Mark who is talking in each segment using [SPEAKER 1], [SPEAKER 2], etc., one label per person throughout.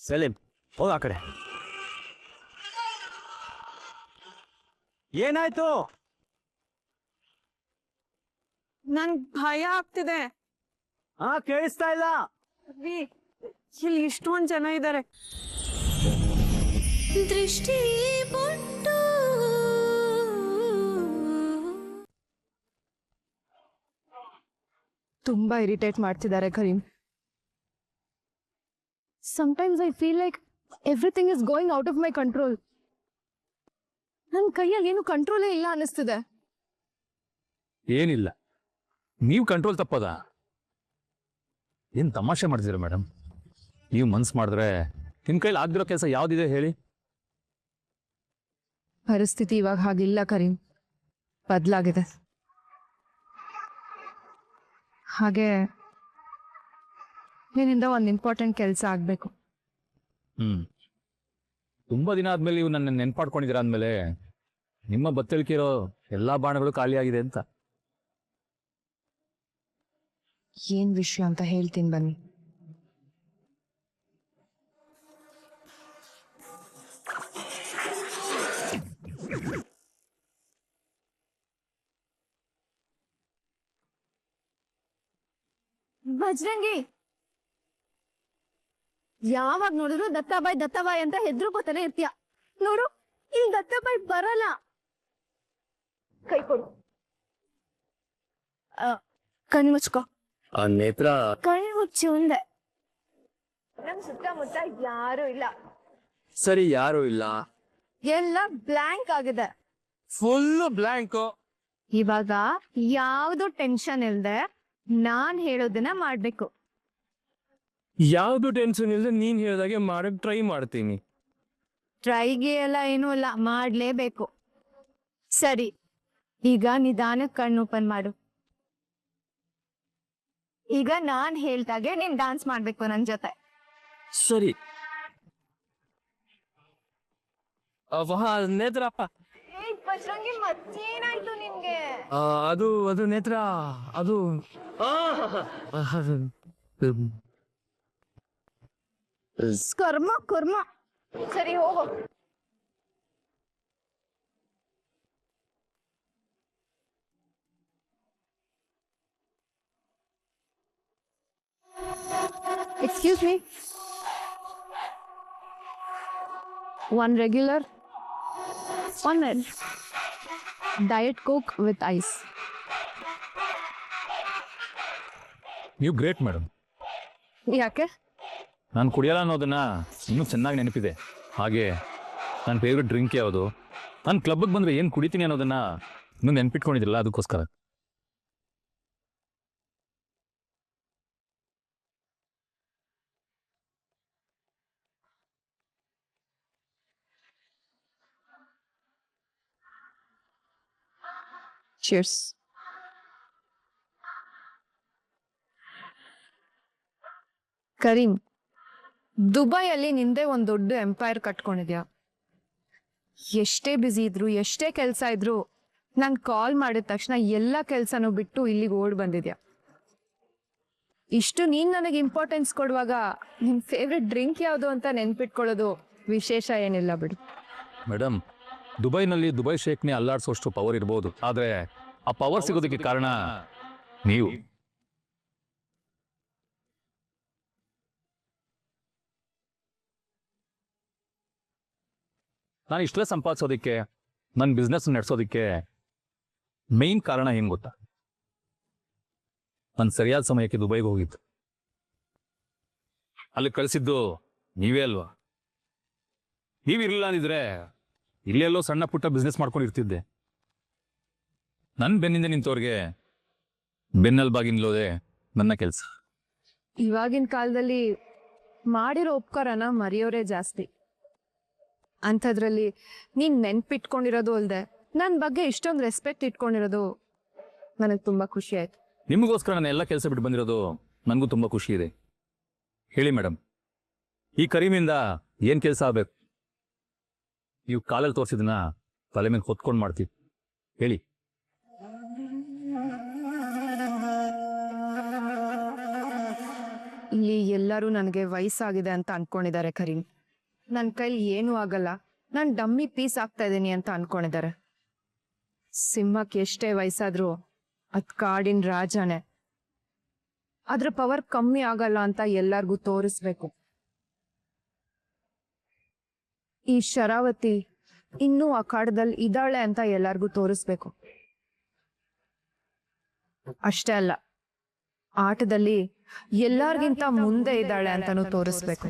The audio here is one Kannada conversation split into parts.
[SPEAKER 1] ಸಲೀಂ ಹೋಗ ಆ ಕಡೆ. ಏನಾಯ್ತು?
[SPEAKER 2] ನನ್ ಭಯ ಆಗ್ತಿದೆ.
[SPEAKER 1] ಕೇಳಿಸ್ತಾ ಇಲ್ಲ.
[SPEAKER 2] ಇಲ್ಲಿ ಇಷ್ಟೊಂದ್ ಜನ ಇದ್ದಾರೆ.
[SPEAKER 3] ದೃಷ್ಟಿ ಬೊಟ್ಟು
[SPEAKER 2] ತುಂಬಾ ಇರಿಟೇಟ್ ಮಾಡ್ತಿದ್ದಾರೆ Karim. Sometimes I feel like everything is going out of my control. ನನ್ನ ಕೈಯಲ್ಲಿ ಏನು ಕಂಟ್ರೋಲೇ ಇಲ್ಲ ಅನ್ನಿಸ್ತಿದೆ.
[SPEAKER 4] ಏನಿಲ್ಲ, ನೀವು ಕಂಟ್ರೋಲ್ ತಪ್ಪದ. ಏನ್ ತಮಾಷೆ ಮಾಡ್ತೀರಾ ಮೇಡಮ್? ನೀವು ಮನ್ಸು ಮಾಡಿದ್ರೆ ನಿಮ್ ಕೈಲಿ ಆಗ್ದಿರೋ ಕೆಲಸ ಯಾವ್ದಿದೆ ಹೇಳಿ?
[SPEAKER 2] ಪರಿಸ್ಥಿತಿ ಇವಾಗ ಹಾಗಿಲ್ಲ ಕರೀಂ, ಬದಲಾಗಿದೆ. ಹಾಗೆ ನಿನ್ನಿಂದ ಒಂದು ಇಂಪಾರ್ಟೆಂಟ್ ಕೆಲಸ ಆಗ್ಬೇಕು.
[SPEAKER 4] ತುಂಬಾ ದಿನ ಆದ್ಮೇಲೆ ನೀವು ನನ್ನ ನೆನ್ಪಾಡ್ಕೊಂಡಿದ್ದೀರಾ ಅಂದ್ಮೇಲೆ ನಿಮ್ಮ ಬತ್ತಳಿಕೆ ಇರೋ ಎಲ್ಲಾ ಬಾಣಗಳು ಖಾಲಿಯಾಗಿದೆ ಅಂತ.
[SPEAKER 2] ಏನ್ ವಿಷಯ ಅಂತ ಹೇಳ್ತೀನಿ ಬನ್ನಿ. ಬಜ್ರಂಗಿ, ಯಾವಾಗ ನೋಡಿದ್ರು ದತ್ತಾಬಾಯಿ ಅಂತ ಹೆದ್ರುಕೋತಾನೆ ಇರ್ತೀಯ. ನೋಡು, ಇಲ್ಲಿ ದತ್ತಾಬಾಯಿ ಬರಲ್ಲ. ಕೈ ಕೊಡು. ಕಣ್ಣು ಮುಚ್ಕೋ.
[SPEAKER 1] ನೇತ್ರ
[SPEAKER 2] ಕಣ್ಣು ಮುಚ್ಚಿ ಒಂದೆ. ನಮ್ ಸುತ್ತಮುತ್ತ ಯಾರು ಇಲ್ಲ.
[SPEAKER 1] ಸರಿ, ಯಾರು ಇಲ್ಲ,
[SPEAKER 2] ಎಲ್ಲ ಬ್ಲಾಂಕ್ ಆಗಿದೆ.
[SPEAKER 1] Full blank.
[SPEAKER 2] ಇವಾಗ ಯಾವ್ದು ಟೆನ್ಷನ್ ಇಲ್ದೆ ನಾನ್ ಹೇಳೋದನ್ನ ಮಾಡ್ಬೇಕು.
[SPEAKER 1] ಯಾವ್ದು ಟೆನ್ಷನ್ ಇಲ್ಲದೆ ನೀನ್ ಹೇಳಿದಾಗೆ ಮಾಡಕ್ ಟ್ರೈ ಮಾಡ್ತೀನಿ.
[SPEAKER 2] ಟ್ರೈಗೆ ಎಲ್ಲ ಏನೂ ಇಲ್ಲ, ಮಾಡ್ಲೇಬೇಕು. ಸರಿ, ಈಗ ನಿಧಾನಕ್ಕೆ ಕಣ್ಣು ಓಪನ್ ಮಾಡು. ಈಗ ನಾನ್ ಹೇಳ್ದಾಗೆ ನೀನ್ ಡಾನ್ಸ್ ಮಾಡ್ಬೇಕು ನನ್ ಜೊತೆ.
[SPEAKER 1] ಸರಿ. ನೇತ್ರಪ್ಪ,
[SPEAKER 2] ಬಜ್ರಂಗಿ, ಮತ್ತೇನಾಯ್ತು ನಿನ್ಗೆ?
[SPEAKER 1] ಅದು ನೇತ್ರ, ಅದು
[SPEAKER 2] ಕರ್ಮ. ಸರಿ, ಹೋಗು. Excuse me. One regular, one Diet Coke with ice.
[SPEAKER 4] ನೀವು ಗ್ರೇಟ್ ಮೇಡಮ್.
[SPEAKER 2] ಯಾಕೆ?
[SPEAKER 4] ನಾನು ಕುಡಿಯಲ್ಲ ಅನ್ನೋದನ್ನ ಇನ್ನೂ ಚೆನ್ನಾಗಿ ನೆನಪಿದೆ. ಹಾಗೆ ನನ್ನ ಫೇವ್ರೆಟ್ ಡ್ರಿಂಕ್ ಯಾವುದು, ನಾನು ಕ್ಲಬ್ಗೆ ಬಂದರೆ ಏನು ಕುಡಿತೀನಿ ಅನ್ನೋದನ್ನ ಇನ್ನೂ ನೆನ್ಪಿಟ್ಕೊಂಡಿದ್ರಲ್ಲ, ಅದಕ್ಕೋಸ್ಕರ.
[SPEAKER 2] Cheers. ಕರೀಂ, ದುಬೈಯಲ್ಲಿ ನಿಂದೆ ಒಂದು ದೊಡ್ಡ ಎಂಪೈರ್ ಕಟ್ಕೊಂಡಿದ್ಯಾ. ಎಷ್ಟೇ ಬ್ಯುಸಿ ಇದ್ರು, ಎಷ್ಟೇ ಕೆಲಸ ಇದ್ರು, ನಾನು ಕಾಲ್ ಮಾಡಿದ ತಕ್ಷಣ ಎಲ್ಲ ಕೆಲಸನೂ ಬಿಟ್ಟು ಇಲ್ಲಿಗೆ ಓಡ್ ಬಂದಿದ್ಯಾ. ಇಷ್ಟು ನೀನ್ ನನಗೆ ಇಂಪಾರ್ಟೆನ್ಸ್ ಕೊಡುವಾಗ ನಿನ್ ಫೇವ್ರೆಟ್ ಡ್ರಿಂಕ್ ಯಾವುದು ಅಂತ ನೆನ್ಪಿಟ್ಕೊಳ್ಳೋದು ವಿಶೇಷ ಏನಿಲ್ಲ ಬಿಡು.
[SPEAKER 4] ಮೇಡಮ್, ದುಬೈನಲ್ಲಿ ದುಬೈ ಶೇಕ್ನೇ ಅಲ್ಲಾಡ್ಸೋಷ್ಟು ಪವರ್ ಇರ್ಬೋದು, ಆದರೆ ಆ ಪವರ್ ಸಿಗೋದಕ್ಕೆ ಕಾರಣ ನೀವು. ನಾನು ಇಷ್ಟೇ ಸಂಪಾದಿಸೋದಕ್ಕೆ, ನನ್ನ ಬಿಸ್ನೆಸ್ ನಡೆಸೋದಕ್ಕೆ ಮೇನ್ ಕಾರಣ ಏನು ಗೊತ್ತಾ? ನಾನು ಸರಿಯಾದ ಸಮಯಕ್ಕೆ ದುಬೈಗೆ ಹೋಗಿದ್ದು. ಅಲ್ಲಿ ಕಳಿಸಿದ್ದು ನೀವೇ ಅಲ್ವಾ? ನೀವಿರಲಿಲ್ಲ ಅಂದಿದ್ರೆ ಇಲ್ಲೆಲ್ಲೋ ಸಣ್ಣ ಪುಟ್ಟ ಬಿಸ್ನೆಸ್ ಮಾಡ್ಕೊಂಡಿರ್ತಿದ್ದೆ. ನನ್ನ ಬೆನ್ನಿಂದ ನಿಂತವ್ರಿಗೆ ಬೆನ್ನೆಲುಬಾಗಿ ನಿಲ್ಲೋದೆ ನನ್ನ ಕೆಲಸ.
[SPEAKER 2] ಇವಾಗಿನ ಕಾಲದಲ್ಲಿ ಮಾಡಿರೋ ಉಪಕಾರನ ಮರೆಯೋರೇ ಜಾಸ್ತಿ. ಅಂಥದ್ರಲ್ಲಿ ನೀನ್ ನೆನ್ಪಿಟ್ಕೊಂಡಿರೋದು ಅಲ್ದೆ ನನ್ನ ಬಗ್ಗೆ ಇಷ್ಟೊಂದು ರೆಸ್ಪೆಕ್ಟ್ ಇಟ್ಕೊಂಡಿರೋದು ನನಗೆ ತುಂಬಾ ಖುಷಿ ಆಯ್ತು.
[SPEAKER 4] ನಿಮಗೋಸ್ಕರ ನಾನು ಎಲ್ಲ ಕೆಲಸ ಬಿಟ್ಟು ಬಂದಿರೋದು ನನಗೂ ತುಂಬಾ ಖುಷಿ ಇದೆ. ಹೇಳಿ ಮೇಡಮ್, ಈ ಕರೀಮಿಂದ ಏನು ಕೆಲಸ ಆಗಬೇಕು? ನೀವು ಕಾಲಲ್ಲಿ ತೋರಿಸಿದನ್ನ ತಲೆ ಮೇಲೆ ಹೊತ್ಕೊಂಡು ಮಾಡ್ತೀವಿ. ಹೇಳಿ.
[SPEAKER 2] ಇಲ್ಲಿ ಎಲ್ಲರೂ ನನಗೆ ವಯಸ್ಸಾಗಿದೆ ಅಂತ ಅನ್ಕೊಂಡಿದ್ದಾರೆ ಕರೀಂ. ನನ್ನ ಕೈಲಿ ಏನೂ ಆಗಲ್ಲ, ನಾನು ಡಮ್ಮಿ ಪೀಸ್ ಆಗ್ತಾ ಇದ್ದೀನಿ ಅಂತ ಅನ್ಕೊಂಡಿದ್ದಾರೆ. ಸಿಂಹಕ್ಕೆ ಎಷ್ಟೇ ವಯಸ್ಸಾದ್ರೂ ಅದ್ ಕಾಡಿನ ರಾಜನೇ. ಅದ್ರ ಪವರ್ ಕಮ್ಮಿ ಆಗಲ್ಲ ಅಂತ ಎಲ್ಲರಿಗೂ ತೋರಿಸ್ಬೇಕು. ಈ ಶರಾವತಿ ಇನ್ನೂ ಆ ಕಾಡದಲ್ಲಿ ಇದ್ದಾಳೆ ಅಂತ ಎಲ್ಲರಿಗೂ ತೋರಿಸ್ಬೇಕು. ಅಷ್ಟೇ ಅಲ್ಲ, ಆಟದಲ್ಲಿ ಎಲ್ಲಾರ್ಗಿಂತ ಮುಂದೆ ಇದ್ದಾಳೆ ಅಂತಾನೂ ತೋರಿಸ್ಬೇಕು.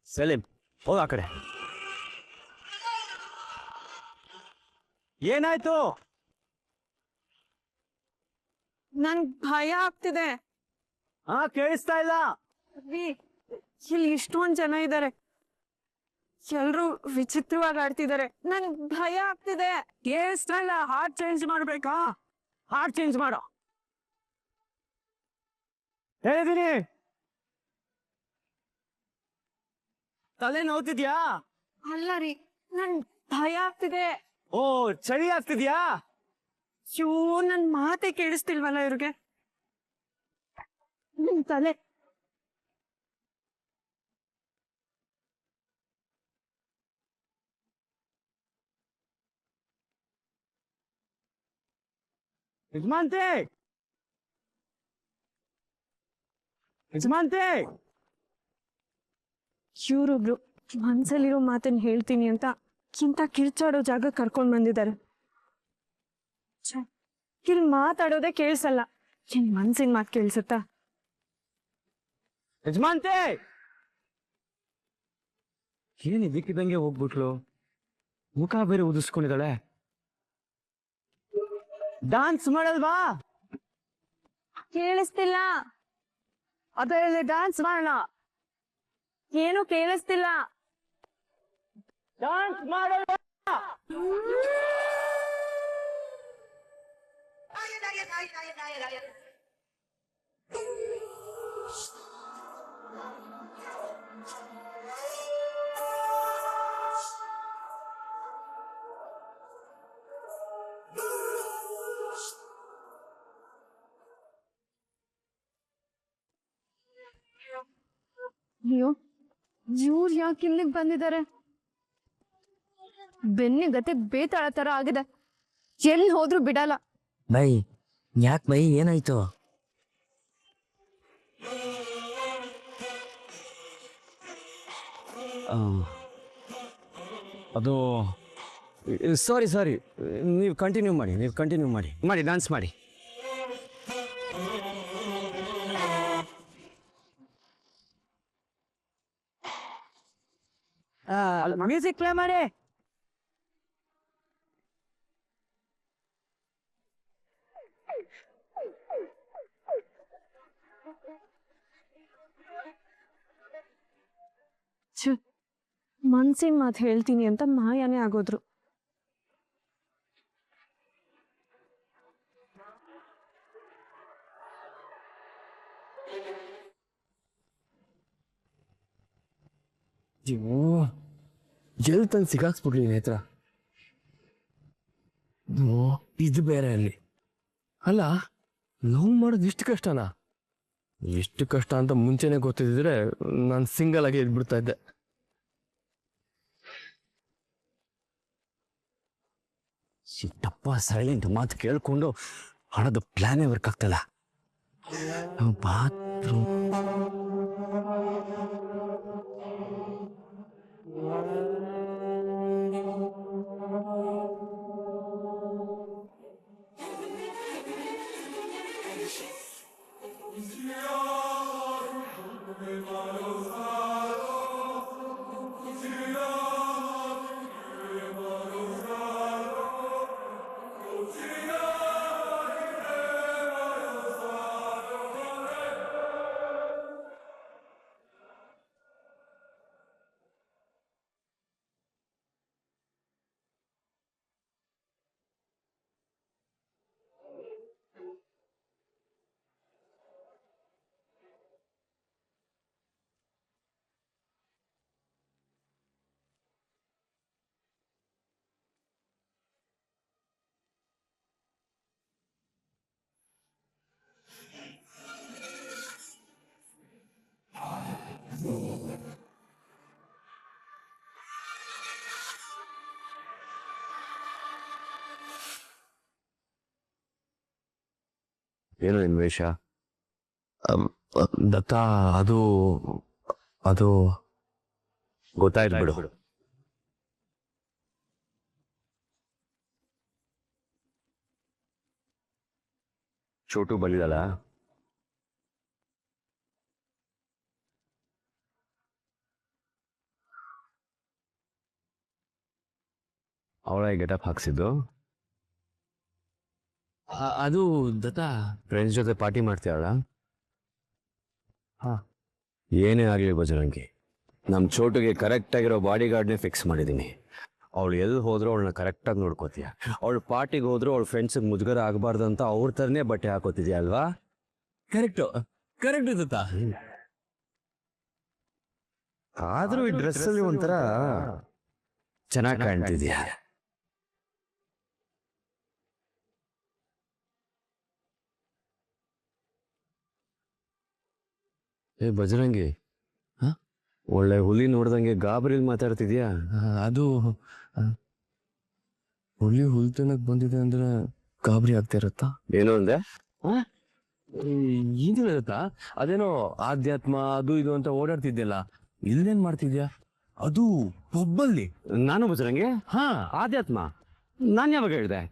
[SPEAKER 5] ಸಲೀಂ, ಹೋಗ ಆ ಕಡೆ. ಏನಾಯ್ತು?
[SPEAKER 2] ನನ್ ಭಯ ಆಗ್ತಿದೆ.
[SPEAKER 5] ಕೇಳಿಸ್ತಾ ಇಲ್ಲ.
[SPEAKER 2] ಇಲ್ಲಿ ಇಷ್ಟೊಂದ್ ಜನ ಇದ್ದಾರೆ, ಎಲ್ರು ವಿಚಿತ್ರವಾಗಿ ಆಡ್ತಿದ್ದಾರೆ. ನನ್ ಭಯ ಆಗ್ತಿದೆ.
[SPEAKER 5] ಕೇಳಿಸ್ತಾ ಇಲ್ಲ. ಹಾರ್ಟ್ ಚೇಂಜ್ ಮಾಡ್ಬೇಕಾ? ಹಾರ್ಟ್ ಚೇಂಜ್ ಮಾಡೋ ಹೇಳಿದೀನಿ. ತಲೆ ನೋವ್ತಿದ್ಯಾ?
[SPEAKER 2] ಅಲ್ಲ ರೀ, ನನ್ ಭಯ ಆಗ್ತಿದೆ.
[SPEAKER 5] ಓ, ಚಳಿ ಆಗ್ತಿದ್ಯಾ?
[SPEAKER 2] ಶೂ, ನನ್ ಮಾತೆ ಕೇಳಿಸ್ತಿಲ್ವಲ್ಲ ಇವ್ರಿಗೆ. ನಿನ್ ತಲೆ
[SPEAKER 5] ಯಜಮಾನ್ತೆ, ಯಜಮಾನ್ತೆ.
[SPEAKER 6] ಇವ್ರೊಬ್ರು ಮನ್ಸಲ್ಲಿರೋ ಮಾತನ್ನ ಹೇಳ್ತೀನಿ ಅಂತ ಕಿಂತ ಕಿರ್ಚಾಡೋ ಜಾಗ ಕರ್ಕೊಂಡ್ ಬಂದಿದ್ದಾರೆ. ಇಲ್ಲಿ ಮಾತಾಡೋದೇ ಕೇಳಿಸಲ್ಲ, ಏನ್ ಮನ್ಸಿನ ಮಾತು ಕೇಳಿಸುತ್ತಾ?
[SPEAKER 5] ಯಜಮಾನ್ತೆ, ಏನ್ ಇದಕ್ಕಿದಂಗೆ ಹೋಗ್ಬಿಟ್ಲು? ಮುಖ ಬೇರೆ ಉದಿಸ್ಕೊಂಡಿದ್ದಾಳೆ. ಡಾನ್ಸ್ ಮಾಡಲ್ವಾ?
[SPEAKER 6] ಕೇಳಿಸ್ತಿಲ್ಲ.
[SPEAKER 5] ಅದೇ ಡಾನ್ಸ್ ಮಾಡೋಣ.
[SPEAKER 6] ಏನು ಕೇಳಿಸ್ತಿಲ್ಲ.
[SPEAKER 5] ಡಾನ್ಸ್ ಮಾಡಲ್ವಾ?
[SPEAKER 2] ಅಯ್ಯೋ, ಇವ್ರು ಯಾಕೆ ಇಲ್ಲಿಗೆ ಬಂದಿದ್ದಾರೆ? ಬೆನ್ನಿಗತೆ ಬೇತಾಳ ತರ ಆಗಿದೆ, ಎಲ್ಲಿ ಹೋದ್ರು ಬಿಡಲ್ಲ.
[SPEAKER 7] ಬೈ, ಯಾಕೆ ಬೈ, ಏನಾಯ್ತು?
[SPEAKER 5] ಅದು ಸಾರಿ, ನೀವು ಕಂಟಿನ್ಯೂ ಮಾಡಿ ಡಾನ್ಸ್ ಮಾಡಿ. ಮ್ಯೂಸಿಕ್ ಪ್ಲೇ ಮಾಡಿ.
[SPEAKER 6] ಮನ್ಸಿನ ಮಾತು ಹೇಳ್ತೀನಿ ಅಂತ ಮಾಯಾನೇ ಆಗೋದ್ರು.
[SPEAKER 1] ಎಲ್ಲಿ ತಂದು ಸಿಗಾಕ್ಸ್ಬಿಡ್ಲಿ ನೇತ್ರ. ಇದು ಬೇರೆ ಅಲ್ಲಿ. ಅಲ್ಲ, ಲವ್ ಮಾಡೋದು ಇಷ್ಟು ಕಷ್ಟನಾ? ಎಷ್ಟು ಕಷ್ಟ ಅಂತ ಮುಂಚೆನೆ ಗೊತ್ತಿದ್ರೆ ನಾನು ಸಿಂಗಲ್ ಆಗಿ ಇದ್ಬಿಡ್ತಾ ಇದ್ದೆ.
[SPEAKER 5] ಸಿಟ್ಟಪ್ಪ ಸೈಲೆಂಟ್ ಮಾತು ಕೇಳ್ಕೊಂಡು ಹಣದ ಪ್ಲಾನೇ ವರ್ಕ್ ಆಗ್ತಲ್ಲ. ಬಾತ್ರೂಮ್ ಏನೋ ಇನ್ವೇಷ?
[SPEAKER 1] ದತ್ತ ಅದು ಅದು
[SPEAKER 5] ಗೊತ್ತಾಯ್ತು ಬಿಡು. ಚೋಟು ಬಂದಿದಲ್ಲ, ಅವಳ ಗೆಟಪ್ ಹಾಕ್ಸಿದ್ದು.
[SPEAKER 1] ಅದು ದತ್ತ
[SPEAKER 5] ಫ್ರೆಂಡ್ಸ್ ಜೊತೆ ಪಾರ್ಟಿ ಮಾಡ್ತೀಯಳ?
[SPEAKER 1] ಹಾ.
[SPEAKER 5] ಏನೇ ಆಗಲಿ ಬಜರಂಗಿ, ನಮ್ಮ ಚೋಟುಗೆ ಕರೆಕ್ಟ್ ಆಗಿರೋ ಬಾಡಿ ಗಾರ್ಡ್ನೇ ಫಿಕ್ಸ್ ಮಾಡಿದ್ದೀನಿ. ಅವಳು ಎಲ್ಲಿ ಹೋದ್ರೂ ಅವಳನ್ನ ಕರೆಕ್ಟಾಗಿ ನೋಡ್ಕೋತೀಯ. ಅವಳು ಪಾರ್ಟಿಗೆ ಹೋದ್ರು ಅವಳ ಫ್ರೆಂಡ್ಸಿಗೆ ಮುಜುಗರ ಆಗಬಾರ್ದು ಅಂತ ಅವ್ರ ಥರನೇ ಬಟ್ಟೆ ಹಾಕೋತಿದ್ಯಾ ಅಲ್ವಾ?
[SPEAKER 1] ಕರೆಕ್ಟು ಕರೆಕ್ಟ್ ದತ್ತ.
[SPEAKER 5] ಆದ್ರೂ ಈ ಡ್ರೆಸ್ಸಲ್ಲಿ ಒಂಥರ ಚೆನ್ನಾಗಿ ಕಾಣ್ತಿದ್ಯಾ. ಏ ಬಜರಂಗಿ, ಒಳ್ಳೆ ಹುಲಿ ನೋಡ್ದಂಗೆ ಗಾಬರಿಲ್ ಮಾತಾಡ್ತಿದ್ಯಾ?
[SPEAKER 1] ಅದು ಹುಲಿ ಹುಲ್ತನಕ್ ಬಂದಿದೆ ಅಂದ್ರೆ ಗಾಬರಿ ಆಗ್ತಾ ಇರತ್ತಾ?
[SPEAKER 5] ಏನು ಅಂದೆ?
[SPEAKER 1] ಏನಿಲ್ಲ ದತ್ತ, ಅದೇನೋ ಆಧ್ಯಾತ್ಮ ಅದು ಇದು ಅಂತ ಓಡಾಡ್ತಿದ್ಯಲ್ಲ, ಇಲ್ಲೇನ್ ಮಾಡ್ತಿದ್ಯಾ? ಅದು ಪಬ್ಬಲ್ಲಿ.
[SPEAKER 5] ನಾನು ಬಜರಂಗಿ?
[SPEAKER 1] ಹಾ,
[SPEAKER 5] ಆಧ್ಯಾತ್ಮ ನಾನು ಯಾವಾಗ ಹೇಳಿದೆ?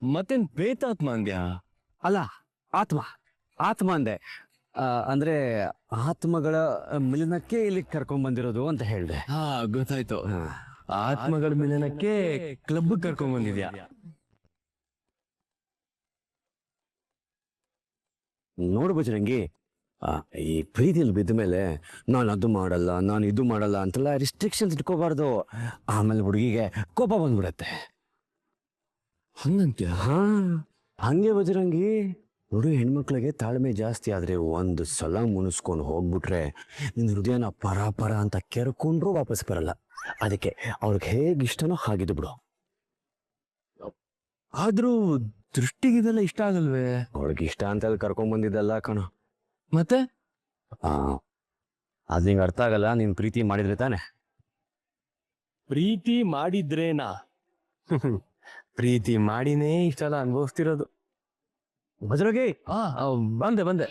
[SPEAKER 1] ಮತ್ತೇನ್ ಪ್ರೇತಾತ್ಮ ಅಂದ್ಯಾ?
[SPEAKER 5] ಅಲ್ಲ, ಆತ್ಮ ಆತ್ಮ ಅಂದೆ. ಅಂದ್ರೆ ಆತ್ಮಗಳ ಮಿಲನಕ್ಕೆ ಇಲ್ಲಿ ಕರ್ಕೊಂಡ್ ಬಂದಿರೋದು ಅಂತ ಹೇಳಿದೆ.
[SPEAKER 1] ಹಾ ಗೊತ್ತಾಯ್ತು. ಆತ್ಮಗಳ ಮಿಲನಕ್ಕೆ ಕ್ಲಬ್ ಕರ್ಕೊಂಡ್ ಬಂದಿದ್ಯಾ?
[SPEAKER 5] ನೋಡು ಬಜರಂಗಿ, ಈ ಪ್ರೀತಿಯಲ್ಲಿ ಬಿದ್ದ ಮೇಲೆ ನಾನು ಅದು ಮಾಡಲ್ಲ, ನಾನು ಇದು ಮಾಡಲ್ಲ ಅಂತೆಲ್ಲ ರಿಸ್ಟ್ರಿಕ್ಷನ್ಸ್ ಇಟ್ಕೋಬಾರ್ದು. ಆಮೇಲೆ ಹುಡುಗಿಗೆ ಕೋಪ ಬಂದ್ಬಿಡತ್ತೆ.
[SPEAKER 1] ಹಂಗಂತ್ಯ?
[SPEAKER 5] ಹಾ, ಹಂಗೆ ಬಜರಂಗಿ. ನೋಡು, ಹೆಣ್ಮಕ್ಳಿಗೆ ತಾಳ್ಮೆ ಜಾಸ್ತಿ ಆದ್ರೆ ಒಂದು ಸಲ ಮುನಿಸ್ಕೊಂಡು ಹೋಗ್ಬಿಟ್ರೆ ನಿನ್ನ ಹೃದಯನ ಪರ ಪರ ಅಂತ ಕೆರ್ಕೊಂಡ್ರೂ ವಾಪಸ್ ಬರಲ್ಲ. ಅದಕ್ಕೆ ಅವ್ರಿಗೆ ಹೇಗೆ ಇಷ್ಟನೋ ಹಾಗಿದ್ದು ಬಿಡು.
[SPEAKER 1] ಆದ್ರೂ ದೃಷ್ಟಿಗಿದೆಲ್ಲ ಇಷ್ಟ ಆಗಲ್ವೇ?
[SPEAKER 5] ಅವಳಿಗೆ ಇಷ್ಟ ಅಂತ ಅಲ್ಲಿ ಕರ್ಕೊಂಡ್ ಬಂದಿದ್ದಲ್ಲ ಕಣೋ.
[SPEAKER 1] ಮತ್ತೆ
[SPEAKER 5] ಅದು ನಿಂಗೆ ಅರ್ಥ ಆಗಲ್ಲ. ನೀನ್ ಪ್ರೀತಿ ಮಾಡಿದ್ರೆ ತಾನೆ?
[SPEAKER 1] ಪ್ರೀತಿ ಮಾಡಿದ್ರೇನಾ? ಪ್ರೀತಿ ಮಾಡಿನೇ ಇಷ್ಟೆಲ್ಲ ಅನುಭವಿಸ್ತಿರೋದು.
[SPEAKER 5] ಬಜರಂಗಿ,
[SPEAKER 1] ಬಂದೆ